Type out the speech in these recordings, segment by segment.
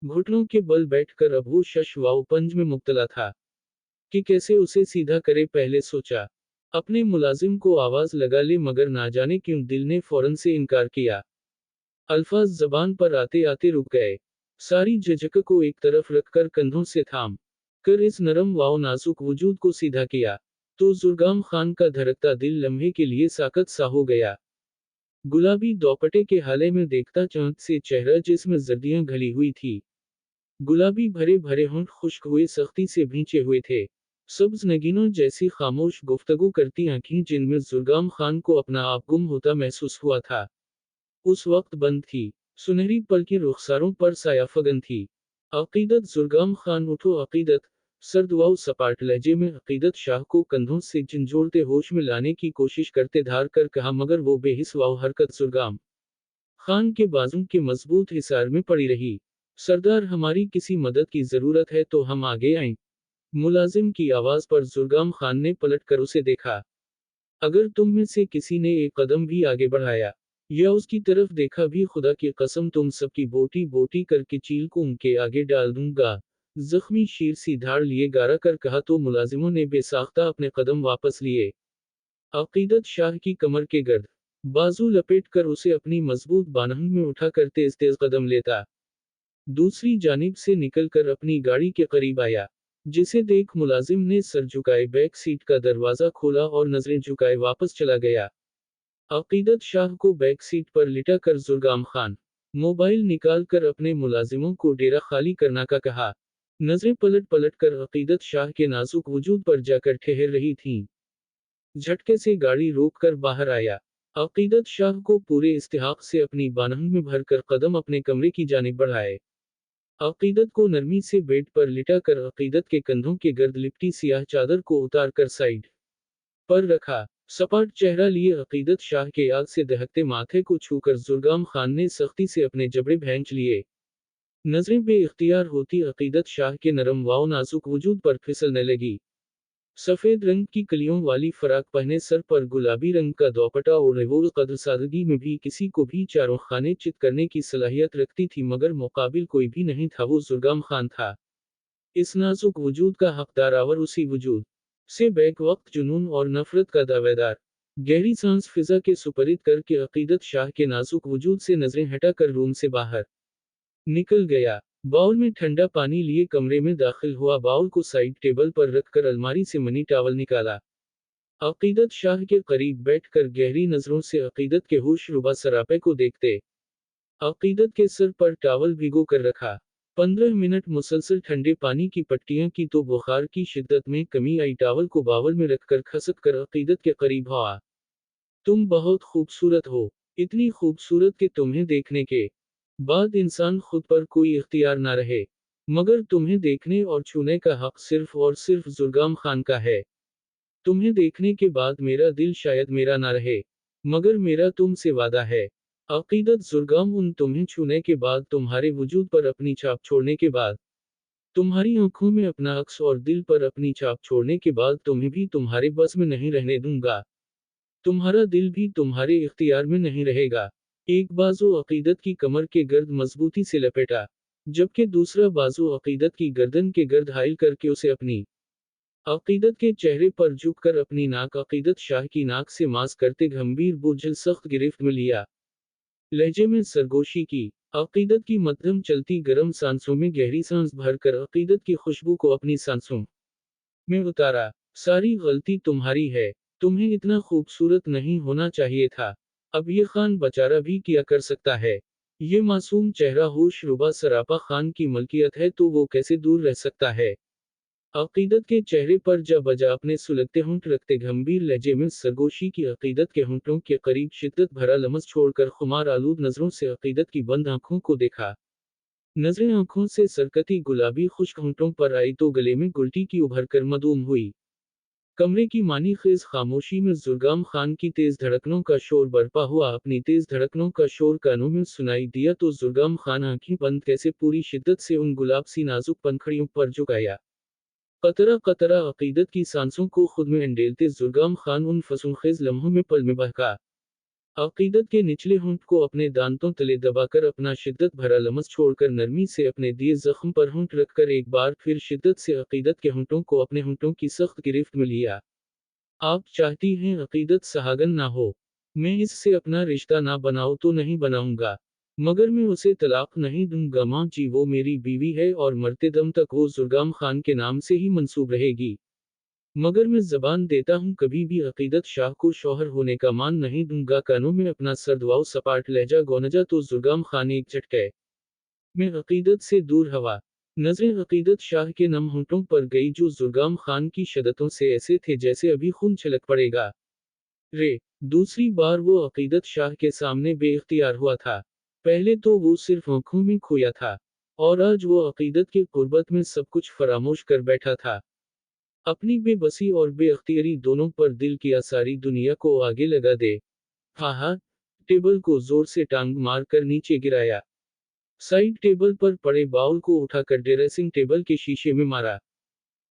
घुटनों के बल बैठकर अब वो शशवाउपंज में मुब्तला था कि कैसे उसे सीधा करे। पहले सोचा अपने मुलाजिम को आवाज लगा ले, मगर ना जाने क्यों दिल ने फौरन से इनकार किया। अल्फाज जबान पर आते आते रुक गए। सारी झिझक को एक तरफ रखकर कंधों से थाम कर इस नरम वाव नाजुक वजूद को सीधा किया, तो जुर्गाम खान का धड़कता दिल लम्हे के लिए साकत सा हो गया। गुलाबी दोपटे के हाले में देखता चांद से चेहरा जिसमें जर्दियां घली हुई थी। गुलाबी भरे भरे होंठ खुश्क हुए, सख्ती से भींचे हुए थे। सब्ज नगीनों जैसी खामोश गुफ्तगू करती आंखें जिनमें जुर्गाम खान को अपना आप गुम होता महसूस हुआ था, उस वक्त बंद थी। सुनहरी पलकी रुखसारों पर सायाफगन थी। अकीदत जुर्गाम खान उठो अकीदत। सर्दवाउ सपाट लहजे में अकीदत शाह को कंधों से झंझोड़ते होश में लाने की कोशिश करते धार कर कहा, मगर वो बेहिस वाव हरकत जुर्गाम खान के बाजू के मजबूत हिसार में पड़ी रही। सरदार, हमारी किसी मदद की जरूरत है तो हम आगे आएं। मुलाजिम की आवाज पर जुर्गाम खान ने पलट कर उसे देखा। अगर तुम में से किसी ने एक कदम भी आगे बढ़ाया या उसकी तरफ देखा भी, खुदा की कसम तुम सबकी बोटी बोटी करके चील को उनके आगे डाल दूंगा। जख्मी शीर सी धाड़ लिए गारा कर कहा तो मुलाजिमों ने बेसाख्ता अपने कदम वापस लिए। अकीदत शाह की कमर के गर्द बाजू लपेट कर उसे अपनी मजबूत बानहन में उठा कर तेज तेज कदम लेता दूसरी जानिब से निकलकर अपनी गाड़ी के करीब आया, जिसे देख मुलाजिम ने सर झुकाए बैक सीट का दरवाजा खोला और नजरें झुकाए वापस चला गया। अकीदत शाह को बैक सीट पर लिटा कर जुर्गाम खान मोबाइल निकाल कर अपने मुलाजिमों को डेरा खाली करना का कहा। नजरें पलट पलट कर अकीदत शाह के नाजुक वजूद पर जाकर ठहर रही थीं। झटके से गाड़ी रोक कर बाहर आया। अकीदत शाह को पूरे इस्तेहाक से अपनी बानहन में भरकर कदम अपने कमरे की जानिब बढ़ाए। अकीदत को नरमी से बेड पर लिटा कर अकीदत के कंधों के गर्द लिपटी सियाह चादर को उतार कर साइड पर रखा। सपाट चेहरा लिए अकीदत शाह के आग से दहकते माथे को छूकर जुर्गाम खान ने सख्ती से अपने जबड़े भैंच लिए। नजरें बेइख्तियार होती अकीदत शाह के नरम वाव नाजुक वजूद पर फिसलने लगी। सफेद रंग की कलियों वाली फराक पहने, सर पर गुलाबी रंग का दोपटा ओढ़े, वो कद्र सादगी में भी किसी को भी चारों खाने चित करने की सलाहियत रखती थी, मगर मुकाबिल कोई भी नहीं था, वो जुर्गाम खान था। इस नाजुक वजूद का हकदार और उसी वजूद से बैक वक्त जुनून और नफरत का दावेदार। गहरी सांस फिजा के सुपरिद करके अकीदत शाह के नाजुक वजूद से नजरें हटाकर रूम से बाहर निकल गया। बाउल में ठंडा पानी लिए कमरे में दाखिल हुआ। बाउल को साइड टेबल पर रखकर अलमारी से मनी टावल निकाला। अकीदत शाह के करीब बैठकर गहरी नजरों से अकीदत के होश रुबा सरापे को देखते अकीदत के सर पर टावल भिगो कर रखा। 15 मिनट मुसलसल ठंडे पानी की पट्टियां की तो बुखार की शिद्दत में कमी आई। टावल को बावल में रखकर खसक कर अकीदत के करीब हुआ। तुम बहुत खूबसूरत हो, इतनी खूबसूरत कि तुम्हें देखने के बाद इंसान खुद पर कोई इख्तियार ना रहे, मगर तुम्हें देखने और छूने का हक सिर्फ और सिर्फ जुर्गाम खान का है। तुम्हें देखने के बाद मेरा दिल शायद मेरा ना रहे, मगर मेरा तुमसे वादा है। अकीदत जुर्गाम, उन तुम्हें छूने के बाद, तुम्हारे वजूद पर अपनी छाप छोड़ने के बाद, तुम्हारी आंखों में अपना अक्स और दिल पर अपनी छाप छोड़ने के बाद तुम्हें भी तुम्हारे बस में नहीं रहने दूंगा। तुम्हारा दिल भी तुम्हारे इख्तियार में नहीं रहेगा। एक बाजू अकीदत की कमर के गर्द मजबूती से लपेटा, जबकि दूसरा बाजू अकीदत की गर्दन के गर्द हाइल करके उसे अपनी अकीदत के चेहरे पर झुककर अपनी नाक अकीदत शाह की नाक से मास करते गंभीर बोझल सख्त गिरफ्त में लिया। लहजे में सरगोशी की। अकीदत की मध्यम चलती गर्म सांसों में गहरी सांस भरकर अकीदत की खुशबू को अपनी सांसों में उतारा। सारी गलती तुम्हारी है। तुम्हें इतना खूबसूरत नहीं होना चाहिए था। अब ये खान बेचारा भी क्या कर सकता है। ये मासूम चेहरा होश रुबा सरापा खान की मलकियत है, तो वो कैसे दूर रह सकता है। अकीदत के चेहरे पर जा बजा अपने सुलगते होंठ रखते गंभीर लहजे में सरगोशी की। अकीदत के होंठों के करीब शिद्दत भरा लमस छोड़कर खुमार आलूद नजरों से अकीदत की बंद आंखों को देखा। नजरें आंखों से सरकती गुलाबी खुश्क होंठों पर आई तो गले में गुलटी की उभर कर मदूम हुई। कमरे की मानी खेज खामोशी में जुर्गाम खान की तेज धड़कनों का शोर बरपा हुआ। अपनी तेज धड़कनों का शोर कानों में सुनाई दिया तो जुर्गाम खान आंखें बंद कैसे पूरी शिद्दत से उन गुलाब सी नाजुक पंखड़ियों पर झुकाया। कतरा कतरा अकीदत की सांसों को खुद में अंडेलते जुर्गाम खान उन फसूखेज लम्हों में पल में बहका अकीदत के निचले होंठ को अपने दांतों तले दबाकर अपना शिद्दत भरा लमस छोड़कर नरमी से अपने दिए जख्म पर होंठ रखकर एक बार फिर शिद्दत से अकीदत के होंठों को अपने होंठों की सख्त गिरफ्त में लिया। आप चाहती हैं अकीदत सहागन ना हो, मैं इससे अपना रिश्ता ना बनाऊं तो नहीं बनाऊंगा, मगर मैं उसे तलाक नहीं दूंगा। माँ जी वो मेरी बीवी है और मरते दम तक वो जुर्गाम खान के नाम से ही मंसूब रहेगी, मगर मैं जबान देता हूँ कभी भी अकीदत शाह को शौहर होने का मान नहीं दूंगा। कानों में अपना सरदवाओ सपाट लहजा गौनजा तो जुर्गाम खान एक झटके में अकीदत से दूर हवा। नजरें अकीदत शाह के नम होंठों पर गई जो जुर्गाम खान की शदतों से ऐसे थे जैसे अभी खून छलक पड़ेगा। रे दूसरी बार वो अकीदत शाह के सामने बेइख्तियार हुआ था। पहले तो वो सिर्फ आंखों में खोया था, और आज वो अकीदत के कुर्बत में सब कुछ फरामोश कर बैठा था। अपनी बेबसी और बेअख्तियारी दोनों पर दिल किया सारी दुनिया को आगे लगा दे। हाँ, टेबल को जोर से टांग मार कर नीचे गिराया। साइड टेबल पर पड़े बाउल को उठाकर ड्रेसिंग टेबल के शीशे में मारा।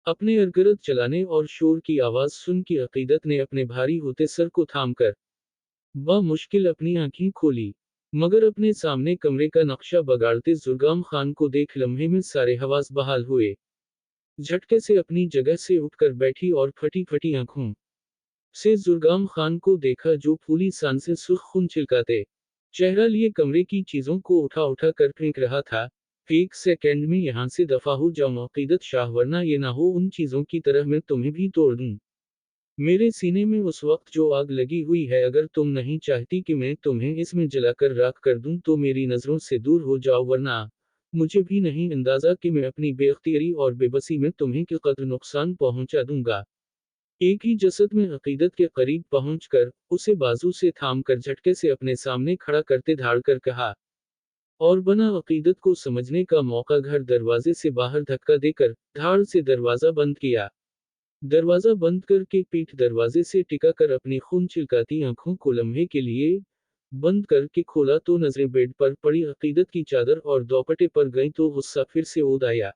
अपने अरगरद चलाने और शोर की आवाज सुन की अकीदत ने अपने भारी होते सर को थामकर मुश्किल अपनी आंखें खोली, मगर अपने सामने कमरे का नक्शा बगाड़ते जुर्गाम खान को देख लम्हे में सारे हवास बहाल हुए। झटके से अपनी जगह से उठकर बैठी और फटी फटी आंखों से जुर्गाम खान को देखा जो फूली सांसें सुर्ख खून छिलकाते चेहरा लिए कमरे की चीजों को उठा उठा कर फेंक रहा था। एक सेकंड में यहां से दफा हो जाऊं अकीदत शाह, वरना ये ना हो उन चीजों की तरह मैं तुम्हें भी तोड़ दूं। मेरे सीने में उस वक्त जो आग लगी हुई है, अगर तुम नहीं चाहती कि मैं तुम्हें इसमें जलाकर राख कर दूं तो मेरी नजरों से दूर हो जाओ, वरना मुझे भी नहीं अंदाजा कि मैं अपनी बेअख्तियारी और बेबसी में तुम्हें किस कदर नुकसान पहुंचा दूंगा। एक ही जसद में अकीदत के करीब पहुंचकर उसे बाजू से थामकर झटके से अपने सामने खड़ा करते धाड़ कर कहा, और बना अकीदत को समझने का मौका घर दरवाजे से बाहर धक्का देकर धाड़ से दरवाजा बंद किया। दरवाजा बंद करके पीठ दरवाजे से टिका कर अपनी खून चिलकाती आंखों को लम्हे के लिए बंद करके खोला तो नजरें बेड पर पड़ी अकीदत की चादर और दोपट्टे पर गईं तो गुस्सा फिर से ओद आया।